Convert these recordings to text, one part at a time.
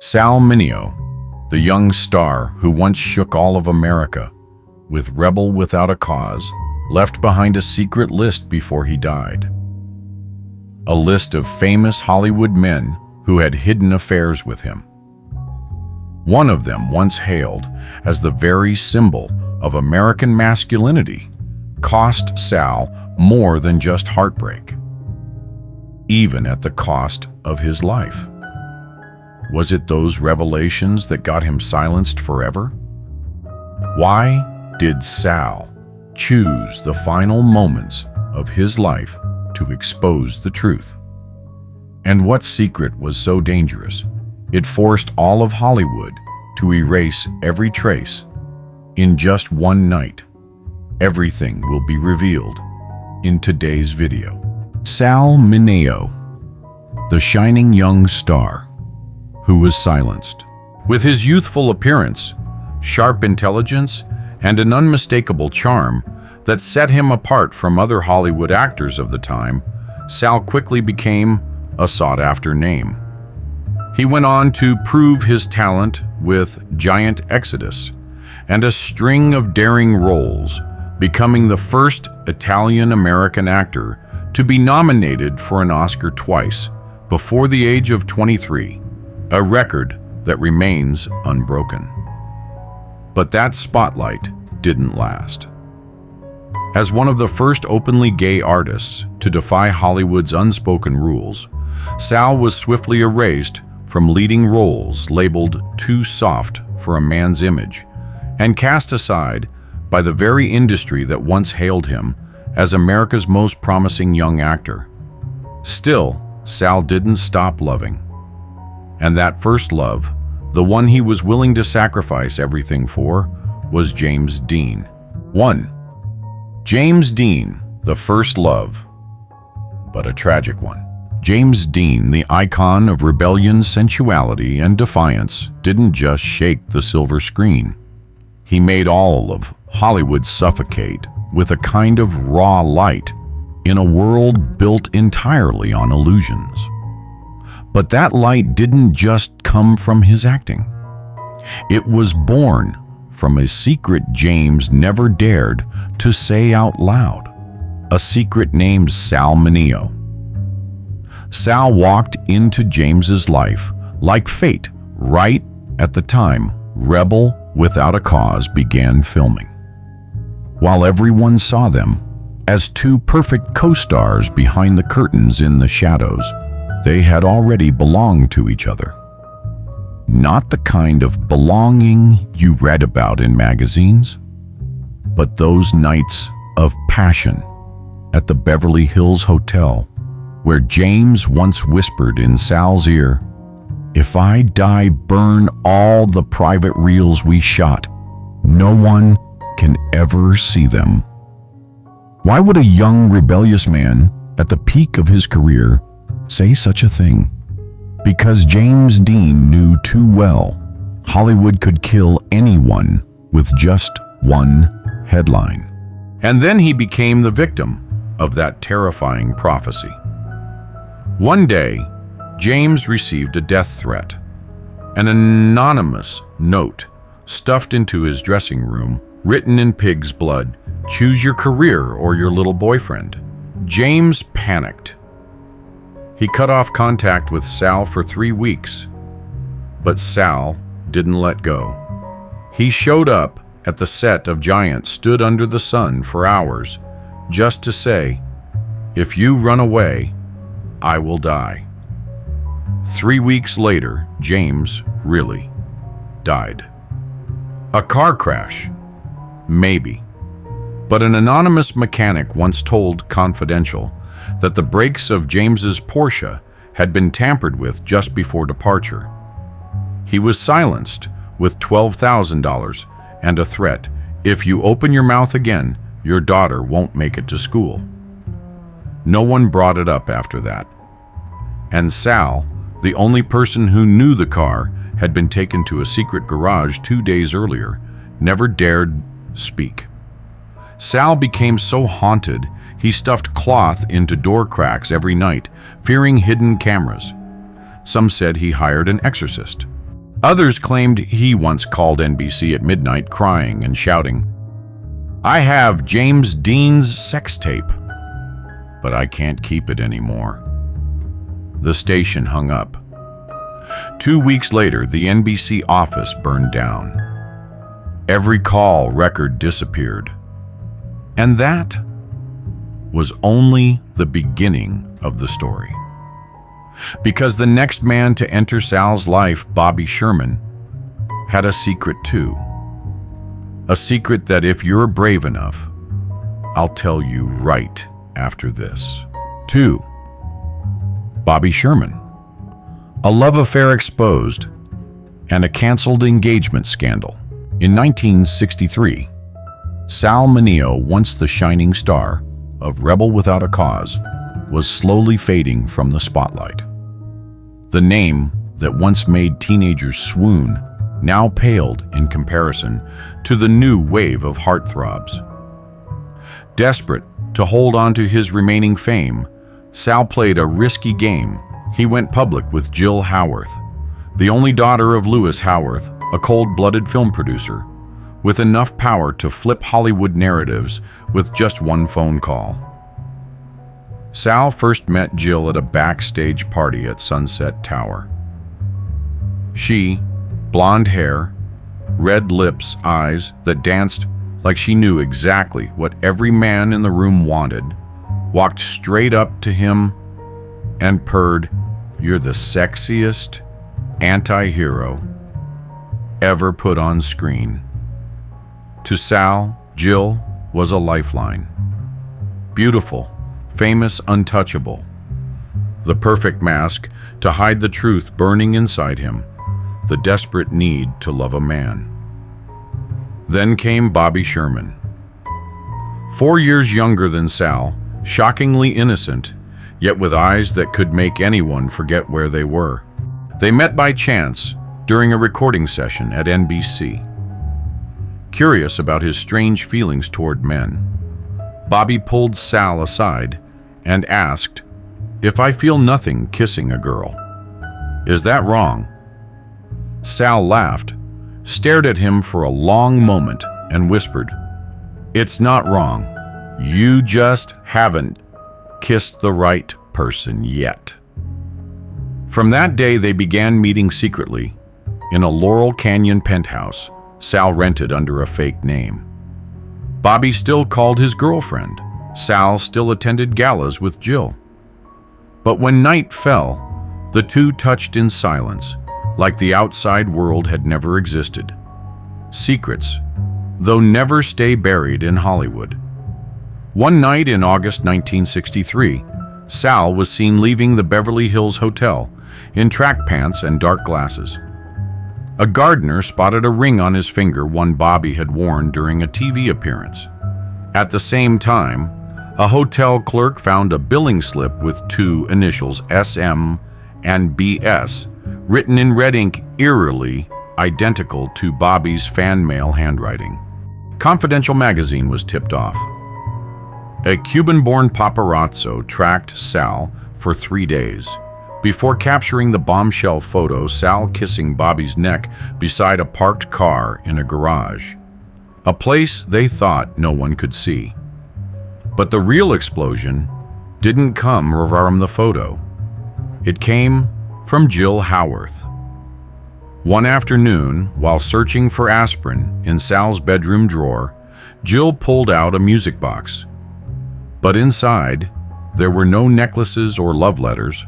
Sal Mineo, the young star who once shook all of America, with Rebel Without a Cause, left behind a secret list before he died. A list of famous Hollywood men who had hidden affairs with him. One of them, once hailed as the very symbol of American masculinity, cost Sal more than just heartbreak, even at the cost of his life. Was it those revelations that got him silenced forever? Why did Sal choose the final moments of his life to expose the truth? And what secret was so dangerous? It forced all of Hollywood to erase every trace. In just one night, everything will be revealed in today's video. Sal Mineo, the shining young star who was silenced. With his youthful appearance, sharp intelligence, and an unmistakable charm that set him apart from other Hollywood actors of the time, Sal quickly became a sought-after name. He went on to prove his talent with Giant Exodus and a string of daring roles, becoming the first Italian-American actor to be nominated for an Oscar twice before the age of 23, a record that remains unbroken. But that spotlight didn't last. As one of the first openly gay artists to defy Hollywood's unspoken rules, Sal was swiftly erased from leading roles labeled too soft for a man's image, and cast aside by the very industry that once hailed him as America's most promising young actor. Still, Sal didn't stop loving. And that first love, the one he was willing to sacrifice everything for, was James Dean. 1. James Dean, the first love, but a tragic one. James Dean, the icon of rebellion, sensuality, and defiance, didn't just shake the silver screen. He made all of Hollywood suffocate with a kind of raw light in a world built entirely on illusions. But that light didn't just come from his acting. It was born from a secret James never dared to say out loud, a secret named Sal Mineo. Sal walked into James's life like fate right at the time Rebel Without a Cause began filming. While everyone saw them as two perfect co-stars behind the curtains in the shadows, they had already belonged to each other. Not the kind of belonging you read about in magazines, but those nights of passion at the Beverly Hills Hotel, where James once whispered in Sal's ear, "If I die, burn all the private reels we shot. No one can ever see them." Why would a young, rebellious man at the peak of his career say such a thing? Because James Dean knew too well Hollywood could kill anyone with just one headline. And then he became the victim of that terrifying prophecy. One day, James received a death threat, an anonymous note stuffed into his dressing room, written in pig's blood, "Choose your career or your little boyfriend." James panicked. He cut off contact with Sal for 3 weeks, but Sal didn't let go. He showed up at the set of Giant, stood under the sun for hours, just to say, "If you run away, I will die." 3 weeks later, James really died. A car crash? Maybe. But an anonymous mechanic once told Confidential that the brakes of James's Porsche had been tampered with just before departure. He was silenced with $12,000 and a threat, "If you open your mouth again, your daughter won't make it to school." No one brought it up after that. And Sal, the only person who knew the car had been taken to a secret garage 2 days earlier, never dared speak. Sal became so haunted, he stuffed cloth into door cracks every night, fearing hidden cameras. Some said he hired an exorcist. Others claimed he once called NBC at midnight crying and shouting, "I have James Dean's sex tape, but I can't keep it anymore." The station hung up. 2 weeks later, the NBC office burned down. Every call record disappeared. And that was only the beginning of the story. Because the next man to enter Sal's life, Bobby Sherman, had a secret too. A secret that, if you're brave enough, I'll tell you right after this. 2. Bobby Sherman. A love affair exposed and a canceled engagement scandal. In 1963, Sal Mineo, once the shining star of Rebel Without a Cause, was slowly fading from the spotlight. The name that once made teenagers swoon now paled in comparison to the new wave of heartthrobs. Desperate to hold on to his remaining fame, Sal played a risky game. He went public with Jill Howarth, the only daughter of Lewis Howarth, a cold-blooded film producer, with enough power to flip Hollywood narratives with just one phone call. Sal first met Jill at a backstage party at Sunset Tower. She, blonde hair, red lips, eyes that danced like she knew exactly what every man in the room wanted, walked straight up to him and purred, "You're the sexiest anti-hero ever put on screen." To Sal, Jill was a lifeline. Beautiful, famous, untouchable. The perfect mask to hide the truth burning inside him, the desperate need to love a man. Then came Bobby Sherman. 4 years younger than Sal, shockingly innocent, yet with eyes that could make anyone forget where they were. They met by chance during a recording session at NBC. Curious about his strange feelings toward men, Bobby pulled Sal aside and asked, "If I feel nothing kissing a girl, is that wrong?" Sal laughed, stared at him for a long moment, and whispered, "It's not wrong. You just haven't kissed the right person yet." From that day, they began meeting secretly in a Laurel Canyon penthouse Sal rented under a fake name. Bobby still called his girlfriend. Sal still attended galas with Jill. But when night fell, the two touched in silence, like the outside world had never existed. Secrets, though, never stay buried in Hollywood. One night in August 1963, Sal was seen leaving the Beverly Hills Hotel in track pants and dark glasses. A gardener spotted a ring on his finger, one Bobby had worn during a TV appearance. At the same time, a hotel clerk found a billing slip with 2 initials, SM and BS, written in red ink, eerily identical to Bobby's fan mail handwriting. Confidential magazine was tipped off. A Cuban-born paparazzo tracked Sal for 3 days before capturing the bombshell photo, Sal kissing Bobby's neck beside a parked car in a garage, a place they thought no one could see. But the real explosion didn't come from the photo. It came from Jill Howarth. One afternoon, while searching for aspirin in Sal's bedroom drawer, Jill pulled out a music box. But inside, there were no necklaces or love letters,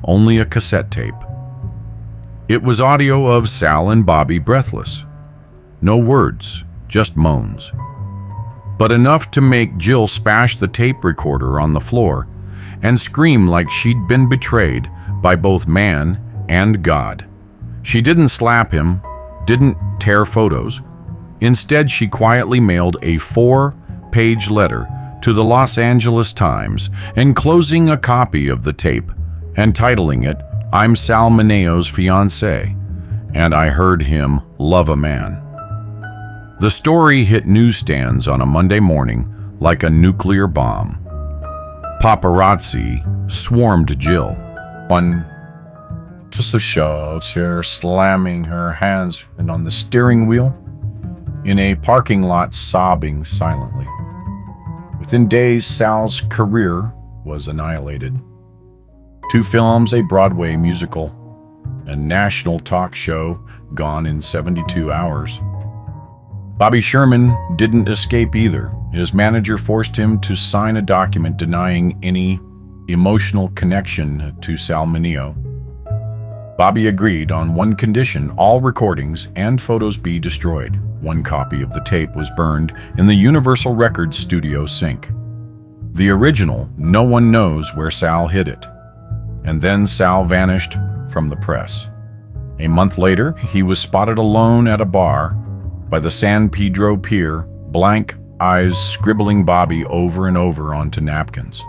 only a cassette tape. It was audio of Sal and Bobby breathless. No words, just moans. But enough to make Jill smash the tape recorder on the floor and scream like she'd been betrayed by both man and God. She didn't slap him, didn't tear photos. Instead, she quietly mailed a 4-page letter to the Los Angeles Times, enclosing a copy of the tape and titling it, "I'm Sal Mineo's fiancé, and I heard him love a man." The story hit newsstands on a Monday morning like a nuclear bomb. Paparazzi swarmed Jill. Just a show, chair slamming her hands on the steering wheel in a parking lot, sobbing silently. Within days, Sal's career was annihilated. 2 films, a Broadway musical, a national talk show gone in 72 hours. Bobby Sherman didn't escape either. His manager forced him to sign a document denying any emotional connection to Sal Mineo. Bobby agreed on one condition: all recordings and photos be destroyed. One copy of the tape was burned in the Universal Records studio sink. The original, no one knows where Sal hid it. And then Sal vanished from the press. A month later, he was spotted alone at a bar by the San Pedro Pier, blank eyes scribbling Bobby over and over onto napkins.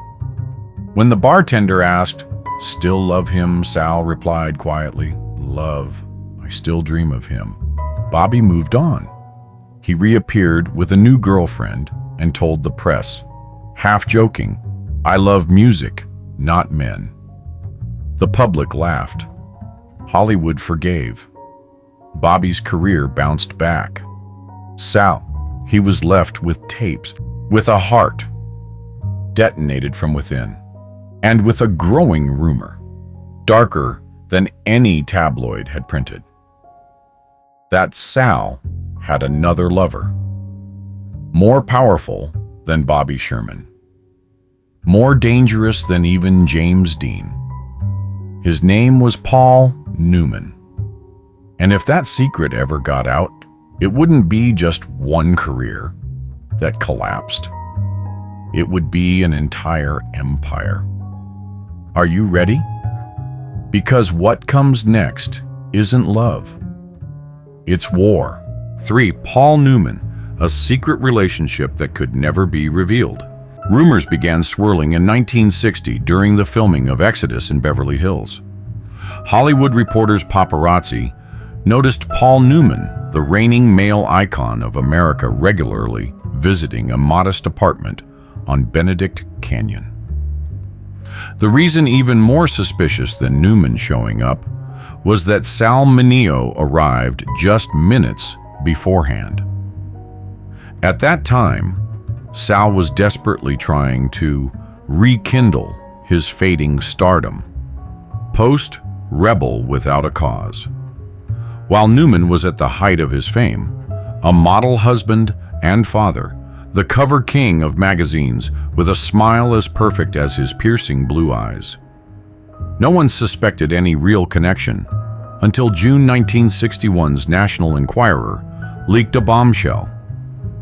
When the bartender asked, "Still love him?" Sal replied quietly, "Love, I still dream of him." Bobby moved on. He reappeared with a new girlfriend and told the press, half joking, "I love music, not men." The public laughed. Hollywood forgave. Bobby's career bounced back. Sal, he was left with tapes, with a heart detonated from within, and with a growing rumor, darker than any tabloid had printed, that Sal had another lover, more powerful than Bobby Sherman, more dangerous than even James Dean. His name was Paul Newman. And if that secret ever got out, it wouldn't be just one career that collapsed. It would be an entire empire. Are you ready? Because what comes next isn't love. It's war. 3. Paul Newman, a secret relationship that could never be revealed. Rumors began swirling in 1960 during the filming of Exodus in Beverly Hills. Hollywood reporters paparazzi noticed Paul Newman, the reigning male icon of America, regularly visiting a modest apartment on Benedict Canyon. The reason even more suspicious than Newman showing up was that Sal Mineo arrived just minutes beforehand. At that time, Sal was desperately trying to rekindle his fading stardom, post-rebel without a cause. While Newman was at the height of his fame, a model husband and father, the cover king of magazines with a smile as perfect as his piercing blue eyes. No one suspected any real connection until June 1961's National Enquirer leaked a bombshell.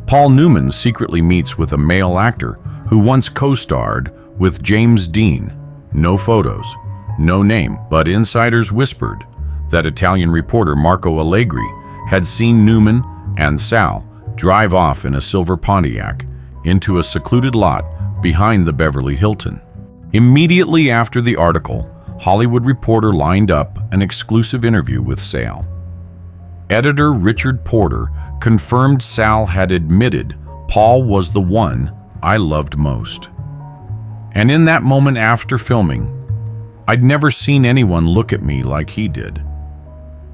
Paul Newman secretly meets with a male actor who once co-starred with James Dean. No photos, no name, but insiders whispered that Italian reporter Marco Allegri had seen Newman and Sal drive off in a silver Pontiac into a secluded lot behind the Beverly Hilton. Immediately after the article, Hollywood Reporter lined up an exclusive interview with Sal. Editor Richard Porter confirmed Sal had admitted Paul was the one I loved most. And in that moment after filming, I'd never seen anyone look at me like he did.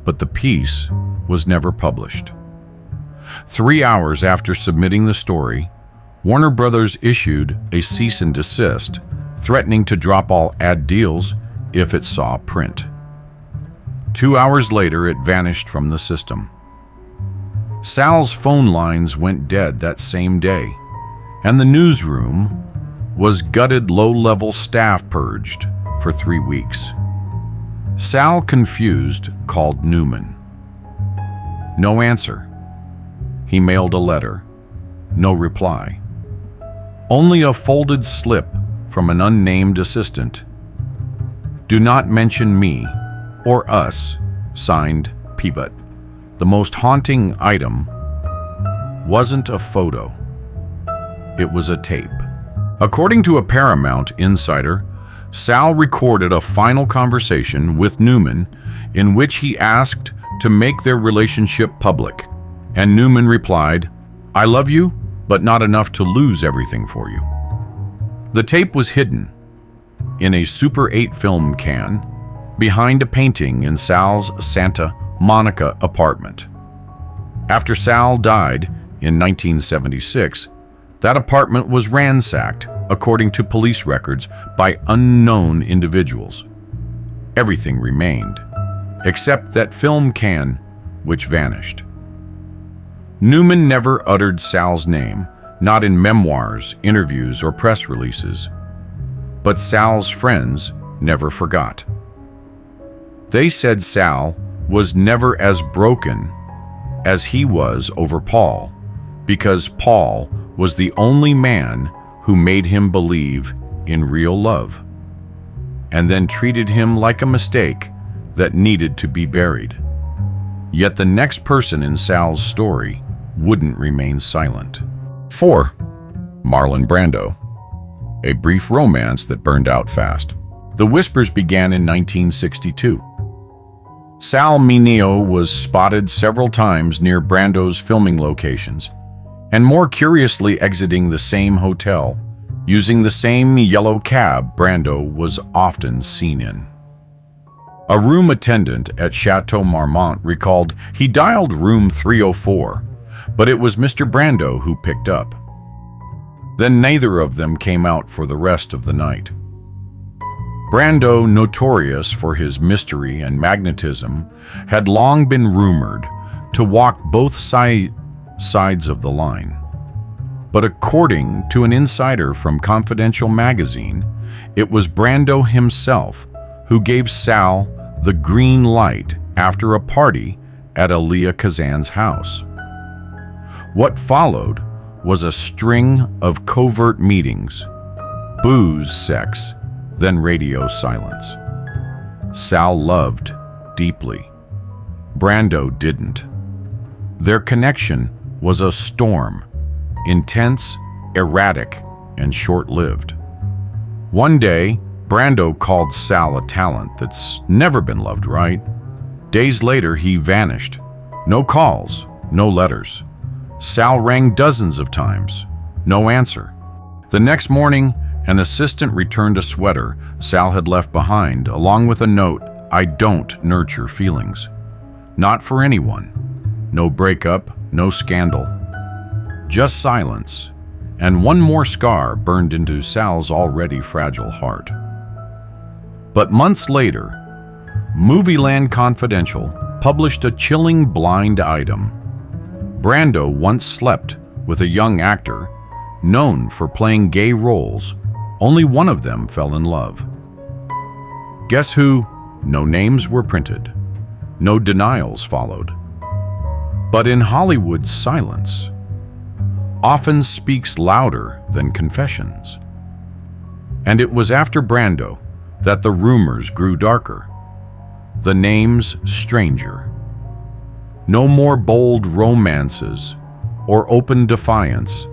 But the piece was never published. 3 hours after submitting the story, Warner Brothers issued a cease and desist, threatening to drop all ad deals if it saw print. 2 hours later, it vanished from the system. Sal's phone lines went dead that same day, and the newsroom was gutted. Low-level staff purged for 3 weeks. Sal, confused, called Newman. No answer. He mailed a letter. No reply. Only a folded slip from an unnamed assistant. "Do not mention me or us," signed Peabut. The most haunting item wasn't a photo. It was a tape. According to a Paramount insider, Sal recorded a final conversation with Newman in which he asked to make their relationship public, and Newman replied, "I love you, but not enough to lose everything for you." The tape was hidden in a Super 8 film can behind a painting in Sal's Santa Monica apartment. After Sal died in 1976, that apartment was ransacked, according to police records, by unknown individuals. Everything remained, except that film can, which vanished. Newman never uttered Sal's name, not in memoirs, interviews, or press releases. But Sal's friends never forgot. They said Sal was never as broken as he was over Paul, because Paul was the only man who made him believe in real love, and then treated him like a mistake that needed to be buried. Yet the next person in Sal's story wouldn't remain silent. 4. Marlon Brando. A brief romance that burned out fast. The whispers began in 1962. Sal Mineo was spotted several times near Brando's filming locations, and more curiously exiting the same hotel, using the same yellow cab Brando was often seen in. A room attendant at Chateau Marmont recalled he dialed room 304, but it was Mr. Brando who picked up. Then neither of them came out for the rest of the night. Brando, notorious for his mystery and magnetism, had long been rumored to walk both sides of the line. But according to an insider from Confidential magazine, it was Brando himself who gave Sal the green light after a party at Elia Kazan's house. What followed was a string of covert meetings, booze, sex, then radio silence. Sal loved deeply. Brando didn't. Their connection was a storm, intense, erratic, and short-lived. One day, Brando called Sal a talent that's never been loved right. Days later, he vanished. No calls, no letters. Sal rang dozens of times. No answer. The next morning, an assistant returned a sweater Sal had left behind, along with a note, "I don't nurture feelings." Not for anyone. No breakup, no scandal. Just silence, and one more scar burned into Sal's already fragile heart. But months later, Movieland Confidential published a chilling blind item. Brando once slept with a young actor known for playing gay roles. Only one of them fell in love. Guess who? No names were printed. No denials followed. But in Hollywood, silence often speaks louder than confessions. And it was after Brando that the rumors grew darker. The names stranger. No more bold romances or open defiance.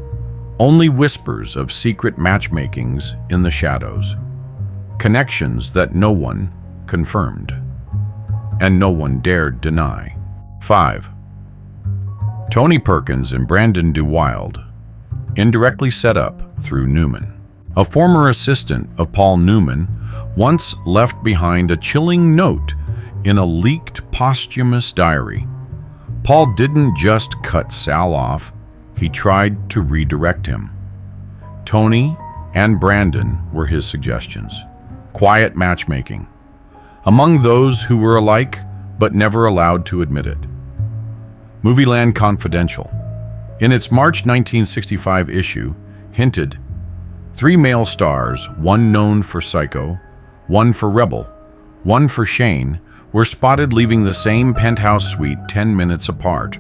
Only whispers of secret matchmakings in the shadows. Connections that no one confirmed, and no one dared deny. 5. Tony Perkins and Brandon DeWilde, indirectly set up through Newman. A former assistant of Paul Newman once left behind a chilling note in a leaked posthumous diary. Paul didn't just cut Sal off, he tried to redirect him. Tony and Brandon were his suggestions. Quiet matchmaking. Among those who were alike, but never allowed to admit it. Movieland Confidential, in its March 1965 issue, hinted 3 male stars, one known for Psycho, one for Rebel, one for Shane, were spotted leaving the same penthouse suite 10 minutes apart.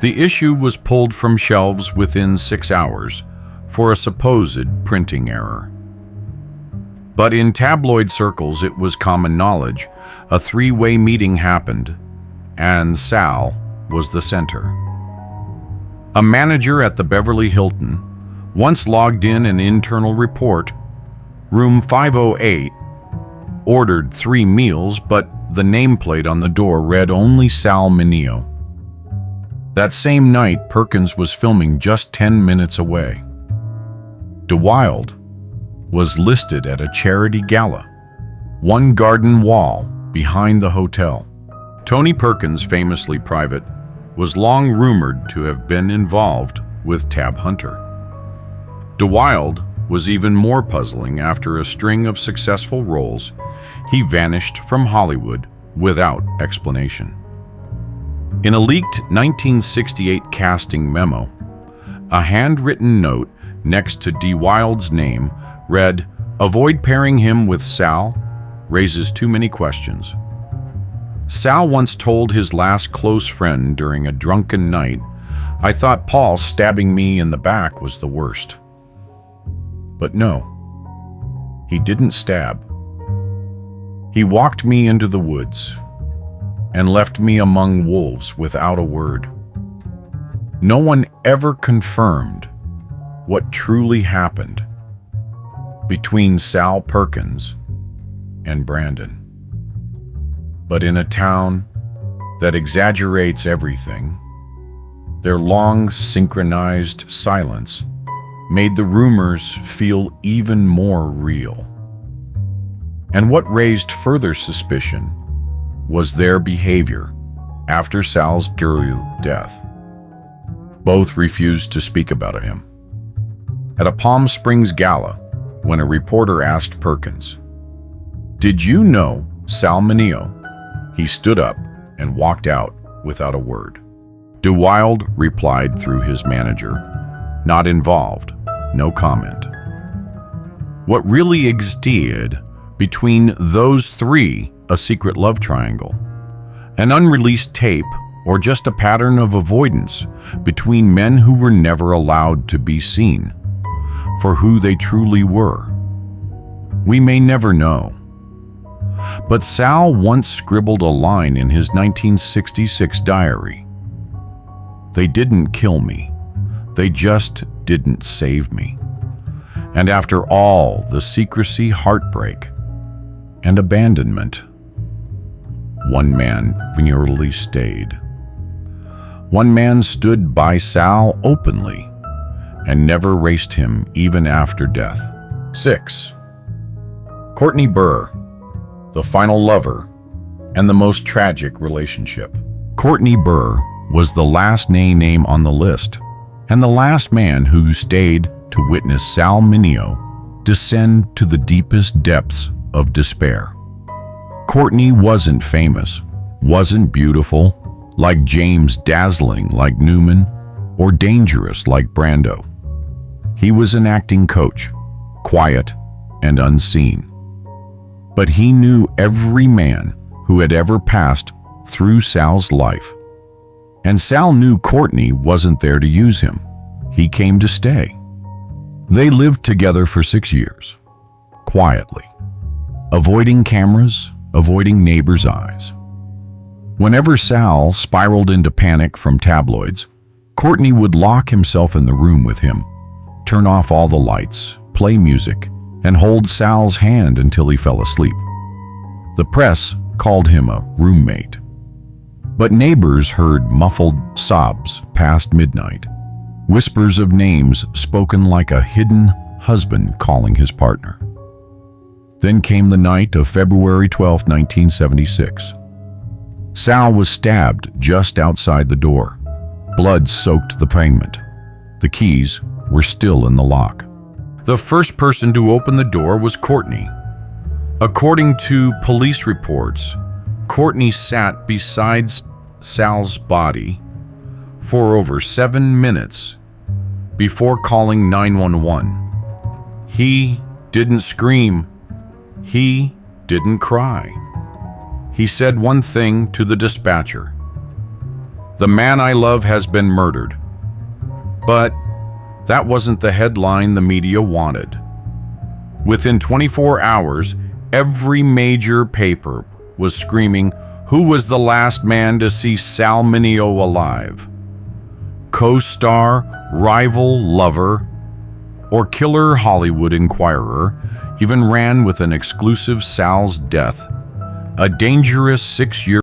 The issue was pulled from shelves within 6 hours for a supposed printing error. But in tabloid circles, it was common knowledge a 3-way meeting happened, and Sal was the center. A manager at the Beverly Hilton once logged in an internal report. Room 508 ordered 3 meals, but the nameplate on the door read only Sal Mineo. That same night, Perkins was filming just 10 minutes away. DeWilde was listed at a charity gala. one garden wall behind the hotel. Tony Perkins, famously private, was long rumored to have been involved with Tab Hunter. DeWild was even more puzzling. After a string of successful roles, he vanished from Hollywood without explanation. In a leaked 1968 casting memo, a handwritten note next to DeWild's name read, "Avoid pairing him with Sal, raises too many questions." Sal once told his last close friend during a drunken night, "I thought Paul stabbing me in the back was the worst." But no, he didn't stab. He walked me into the woods and left me among wolves without a word. No one ever confirmed what truly happened between Sal Perkins and Brandon. But in a town that exaggerates everything, their long synchronized silence made the rumors feel even more real. And what raised further suspicion was their behavior after Sal's gruesome death. Both refused to speak about him. At a Palm Springs gala, when a reporter asked Perkins, "Did you know Sal Mineo?" he stood up and walked out without a word. DeWild replied through his manager, "Not involved, no comment." What really existed between those three, a secret love triangle, an unreleased tape, or just a pattern of avoidance between men who were never allowed to be seen for who they truly were? We may never know. But Sal once scribbled a line in his 1966 diary. "They didn't kill me. They just didn't save me." And after all the secrecy, heartbreak, and abandonment, one man venereally stayed. One man stood by Sal openly and never erased him even after death. 6. Courtney Burr, the final lover and the most tragic relationship. Courtney Burr was the last name on the list, and the last man who stayed to witness Sal Mineo descend to the deepest depths of despair. Courtney wasn't famous, wasn't beautiful like James, dazzling like Newman, or dangerous like Brando. He was an acting coach, quiet and unseen. But he knew every man who had ever passed through Sal's life. And Sal knew Courtney wasn't there to use him. He came to stay. They lived together for 6 years, quietly, avoiding cameras, avoiding neighbors' eyes. Whenever Sal spiraled into panic from tabloids, Courtney would lock himself in the room with him, turn off all the lights, play music, and hold Sal's hand until he fell asleep. The press called him a roommate. But neighbors heard muffled sobs past midnight, whispers of names spoken like a hidden husband calling his partner. Then came the night of February 12, 1976. Sal was stabbed just outside the door. Blood soaked the pavement. The keys were still in the lock. The first person to open the door was Courtney. According to police reports, Courtney sat beside Sal's body for over 7 minutes before calling 911. He didn't scream. He didn't cry. He said one thing to the dispatcher: "The man I love has been murdered." But that wasn't the headline the media wanted. Within 24 hours, every major paper was screaming, who was the last man to see Sal Mineo alive? Co-star, rival, lover, or killer? Hollywood Inquirer even ran with an exclusive Sal's death, a dangerous 6-year